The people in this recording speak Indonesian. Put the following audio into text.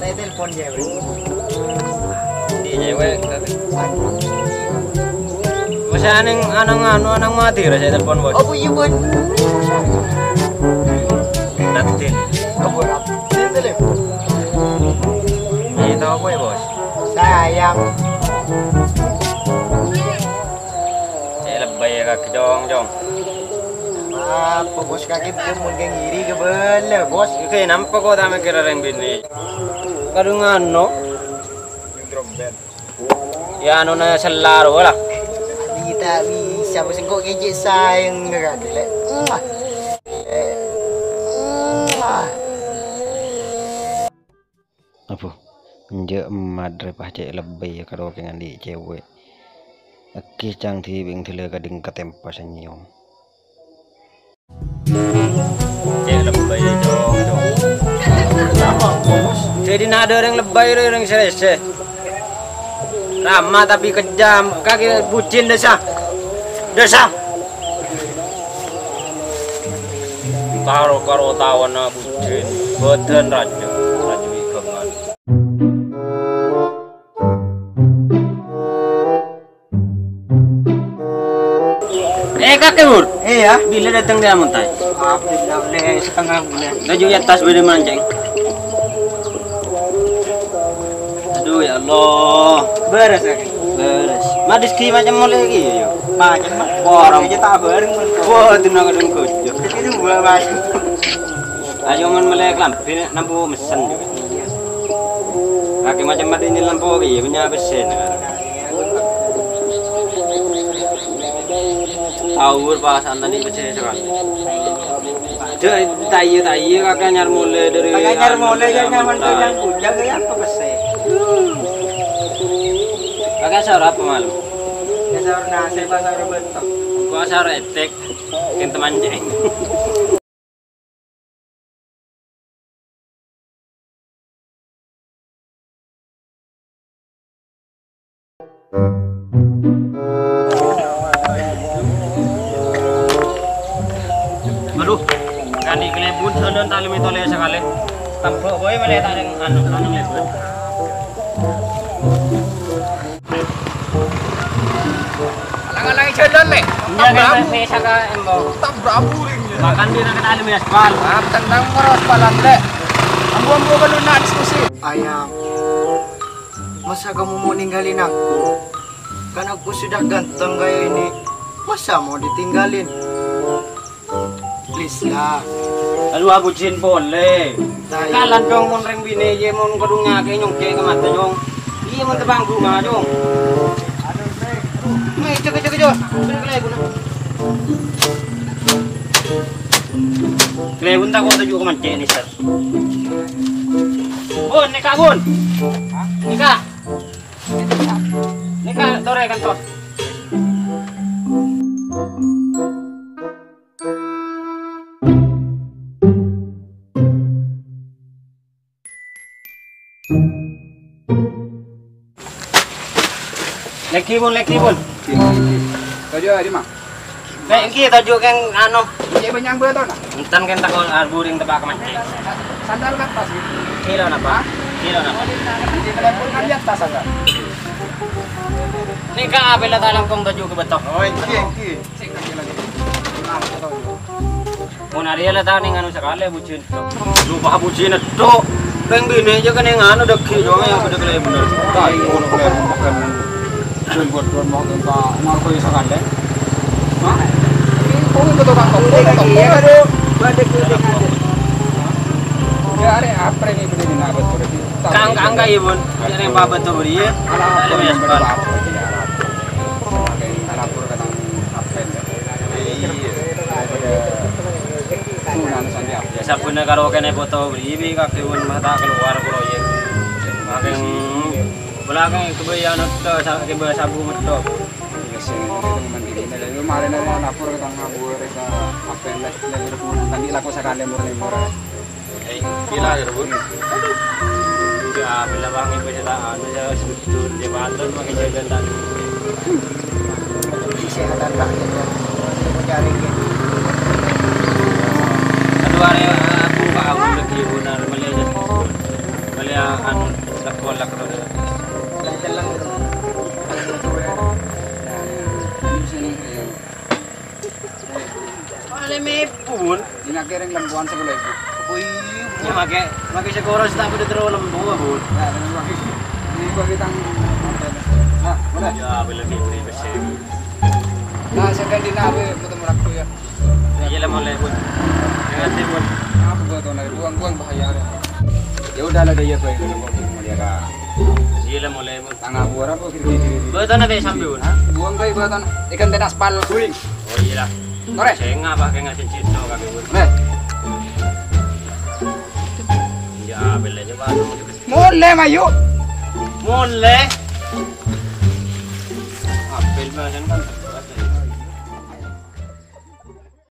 saya telepon cewek. Di cewek. Masa anang mati saya telepon bos. Apa iya bun? Natin. Apa rap? Saya telepon. Ini tahu apa ya bos? Sayang. Saya lebay ya kaki jong. Apa bos kaki belum mungkin ngiri ke bela bos. Oke, nampak kok tak mikir orang bini. Kadungan no. Drombet. Ya anu na selaro lah. Kita bisa bos kok kejek sayang enggak dile. Apa? Nje madre pah cek lebay ya karo kengan di cewek. Aki cang thi bing thile kading katempa senyum. Cek lebay jong. Sama bos. Jadi nada orang lebay orang serese. Ramah tapi kejam, kaki bucin desa. Karo tawan na bucin, badan raja ikangan. Kakek Bur. Iya. Bila datang dia montai. Boleh setengah bulan. Laju ya tas beda mancing. Aduh ya Allah. Beres ya. Beres. Madis ki macam mulai lagi ya. Macam Orang aja tak bareng. wah itu nak kadang kujo. Itu dua macam. Ayo man mulai lampu lampu mesin juga. Kaki macam mati ini lampu iya punya besen. Tahu perasaan tadi besen sekali. Tayi kakak nyar mulai dari. Kakak nyar mulai yang nyaman tuh yang bujang ya apa besi. Kakak sahur apa malu? Ya sahur nasi pasar bentuk. Gua sahur etek, yang teman jeng. Aduh, kan di kelebun sedon tali mitole sekali. Tampuk boy melihat ada anu lebut. Alang-alang jalan le. Iya, saya saka embo. Tak beraburing ya. Makan di nak tali aspal. Tendang moros palang le. Ambu-ambu kalau nak diskusi. Ayang, masa kamu mau ninggalin aku? Kan aku sudah ganteng kayak ini. Masa mau ditinggalin? Please lah. Aduh aku jin boleh. Tay. Kalan dong mon reng bine ye mon kadung ngake nyongke ke mata jong. Iya mon tebang bunga jong. Nih kejo. Bener kelebun. Kelebun tak kau tuju ke mancing ni sir. Bun, nikah bun. Nikah. Nikah tore kantor. Leki bun. Kerja di mana? Nek iki tajuk kang anu, Iya banyak betul nak. entan kan tak arburing tebak mancing. Sandal kan pas gitu. Kilo napa? Di telepon kan di atas saja. Nikah apela talang kong tajuk ke betok. Oh iki. Cek lagi. Mun ari la tahu ning anu sekali bucin. Lupa bucin itu. Beng bini aja kan yang anu dekhi jo yang gede gede bener. Tai ngono boleh makan. Buat mau entah marco ya sekali. Hah? Kok itu tukang toko lagi ya aduh. Badek ya are apa ini beli nabat berarti. Kang kaya bun. Yang yang babat tu beri ya. Ala Ada bias bar. Alapur kadang apen. Biasa punya karo kene foto beri bi kaki bun mata keluar proyek. Makin belakang kebayaan itu sakit sabu metu. Kemarin ada lapor ke tangga buah reka apa yang lagi pun tadi laku sekali murni. Gila ya bun. Ya bila bang ibu cerita anu ya sebetulnya dia bantuan makin jaga dan. Kesehatan rakyat mau cari gitu. Kedua hari aku lagi benar melihat ya anu lakwalak ro. Ganyan lang. Wala may pun. Dinakiring lambuan sa gulay po. Uy, Ya make siguro sa tapo dito ro lambo bun. Ini ko kitang na, wala. Ya bela di privacy. Na sa kan dinabe mo tamo rakto ya. Iya lah mulai bun. Jangan sih bun. Apa gua to na buang-buang bahaya. Ya udah lah dia tuh ini mau dia ka. Iya lah mulai bun. Tangga buara po kiri-kiri. Betul na deh sambil bun. Buang kay buatan ikan tenas pal kuing. Oh iya lah. Nore. Saya ngapa kayak ngasih cito kaki bun. Ne. Ya bela aja batu. Mole mayu. Mulai. Apel macam kan.